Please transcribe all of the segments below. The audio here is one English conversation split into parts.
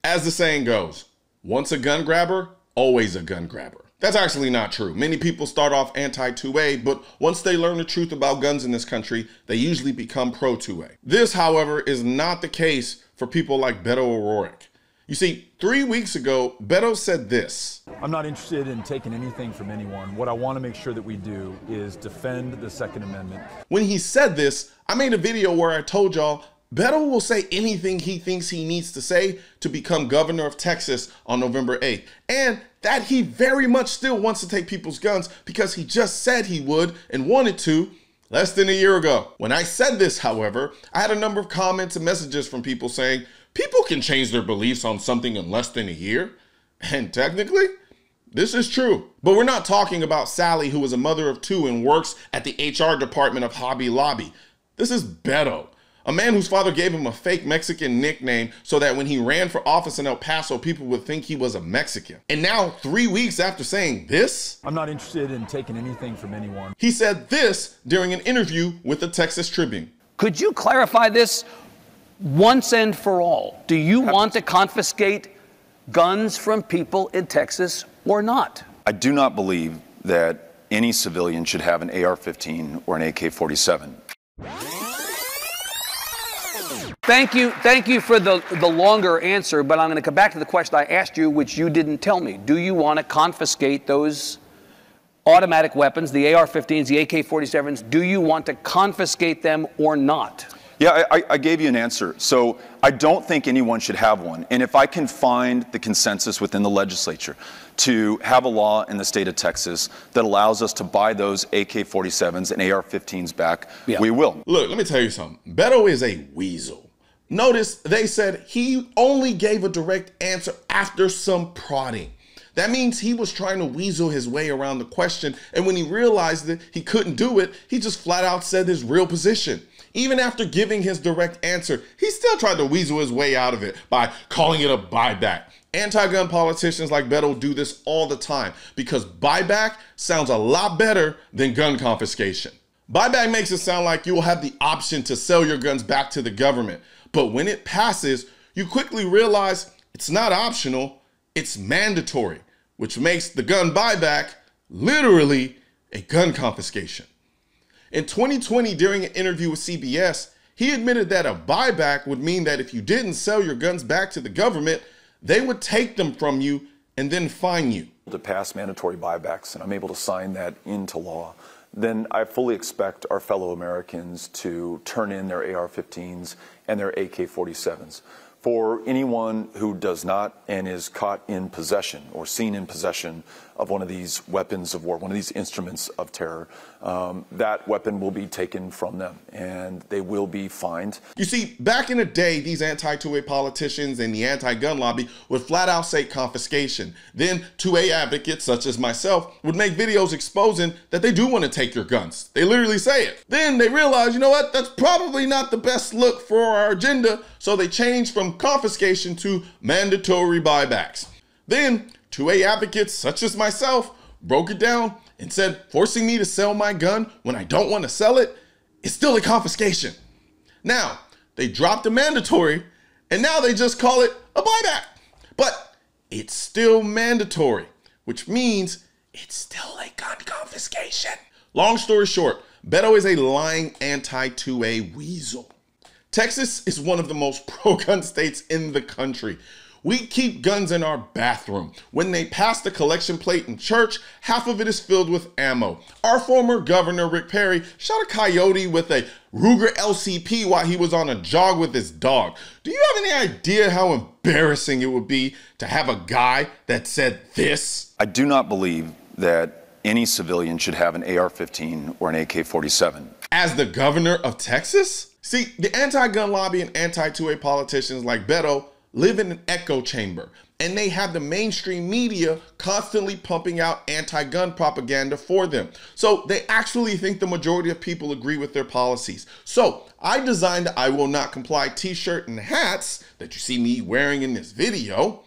As the saying goes, once a gun grabber, always a gun grabber. That's actually not true. Many people start off anti-2A, but once they learn the truth about guns in this country, they usually become pro-2A. This, however, is not the case for people like Beto O'Rourke. You see, 3 weeks ago, Beto said this. I'm not interested in taking anything from anyone. What I want to make sure that we do is defend the Second Amendment. When he said this, I made a video where I told y'all Beto will say anything he thinks he needs to say to become governor of Texas on November 8th. And that he very much still wants to take people's guns because he just said he would and wanted to less than a year ago. When I said this, however, I had a number of comments and messages from people saying, people can change their beliefs on something in less than a year. And technically, this is true. But we're not talking about Sally, who is a mother of two and works at the HR department of Hobby Lobby. This is Beto, a man whose father gave him a fake Mexican nickname so that when he ran for office in El Paso, people would think he was a Mexican. And now, 3 weeks after saying this, I'm not interested in taking anything from anyone. He said this during an interview with the Texas Tribune. Could you clarify this once and for all? Do you want to confiscate guns from people in Texas or not? I do not believe that any civilian should have an AR-15 or an AK-47. Thank you for the longer answer, but I'm going to come back to the question I asked you, which you didn't tell me. Do you want to confiscate those automatic weapons, the AR-15s, the AK-47s? Do you want to confiscate them or not? Yeah, I gave you an answer. So I don't think anyone should have one. And if I can find the consensus within the legislature to have a law in the state of Texas that allows us to buy those AK-47s and AR-15s back, we will. Look, let me tell you something. Beto is a weasel. Notice they said he only gave a direct answer after some prodding. That means he was trying to weasel his way around the question, and when he realized that he couldn't do it, he just flat out said his real position. Even after giving his direct answer, he still tried to weasel his way out of it by calling it a buyback. Anti-gun politicians like Beto do this all the time because buyback sounds a lot better than gun confiscation. Buyback makes it sound like you will have the option to sell your guns back to the government. But when it passes, you quickly realize it's not optional, it's mandatory, which makes the gun buyback literally a gun confiscation. In 2020, during an interview with CBS, he admitted that a buyback would mean that if you didn't sell your guns back to the government, they would take them from you and then fine you. To pass mandatory buybacks, and I'm able to sign that into law, then I fully expect our fellow Americans to turn in their AR-15s and their AK-47s. For anyone who does not and is caught in possession or seen in possession of one of these weapons of war, one of these instruments of terror, that weapon will be taken from them and they will be fined. You see, back in the day, these anti-2A politicians and the anti-gun lobby would flat out say confiscation. Then 2A advocates such as myself would make videos exposing that they do want to take your guns. They literally say it. Then they realize, you know what, that's probably not the best look for our agenda, so they changed from confiscation to mandatory buybacks. Then 2A advocates such as myself broke it down and said forcing me to sell my gun when I don't want to sell it is still a confiscation. Now, they dropped the mandatory and now they just call it a buyback. But it's still mandatory, which means it's still a gun confiscation. Long story short, Beto is a lying anti-2A weasel. Texas is one of the most pro-gun states in the country. We keep guns in our bathroom. When they pass the collection plate in church, half of it is filled with ammo. Our former governor, Rick Perry, shot a coyote with a Ruger LCP while he was on a jog with his dog. Do you have any idea how embarrassing it would be to have a guy that said this? I do not believe that any civilian should have an AR-15 or an AK-47. As the governor of Texas? See, the anti-gun lobby and anti-2A politicians like Beto live in an echo chamber, and they have the mainstream media constantly pumping out anti-gun propaganda for them. So they actually think the majority of people agree with their policies. So I designed the I Will Not Comply t-shirt and hats that you see me wearing in this video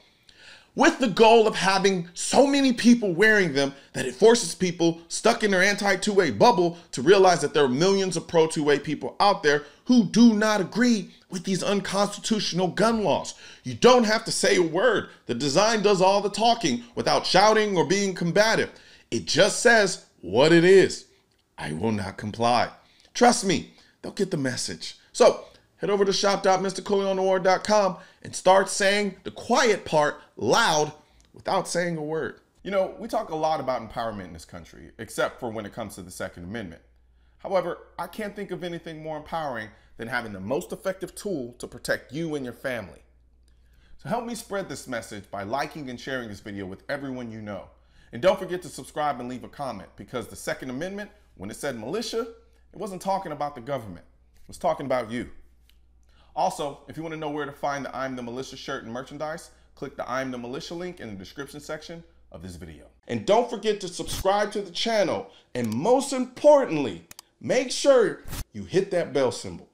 with the goal of having so many people wearing them that it forces people stuck in their anti-2A bubble to realize that there are millions of pro-2A people out there who do not agree with these unconstitutional gun laws. You don't have to say a word. The design does all the talking without shouting or being combative. It just says what it is. I will not comply. Trust me, they'll get the message. So head over to shop.mrcolionnoir.com and start saying the quiet part loud without saying a word. You know, we talk a lot about empowerment in this country, except for when it comes to the Second Amendment. However, I can't think of anything more empowering than having the most effective tool to protect you and your family. So help me spread this message by liking and sharing this video with everyone you know. And don't forget to subscribe and leave a comment, because the Second Amendment, when it said militia, it wasn't talking about the government. It was talking about you. Also, if you want to know where to find the I'm the Militia shirt and merchandise, click the I'm the Militia link in the description section of this video. And don't forget to subscribe to the channel, and most importantly, make sure you hit that bell symbol.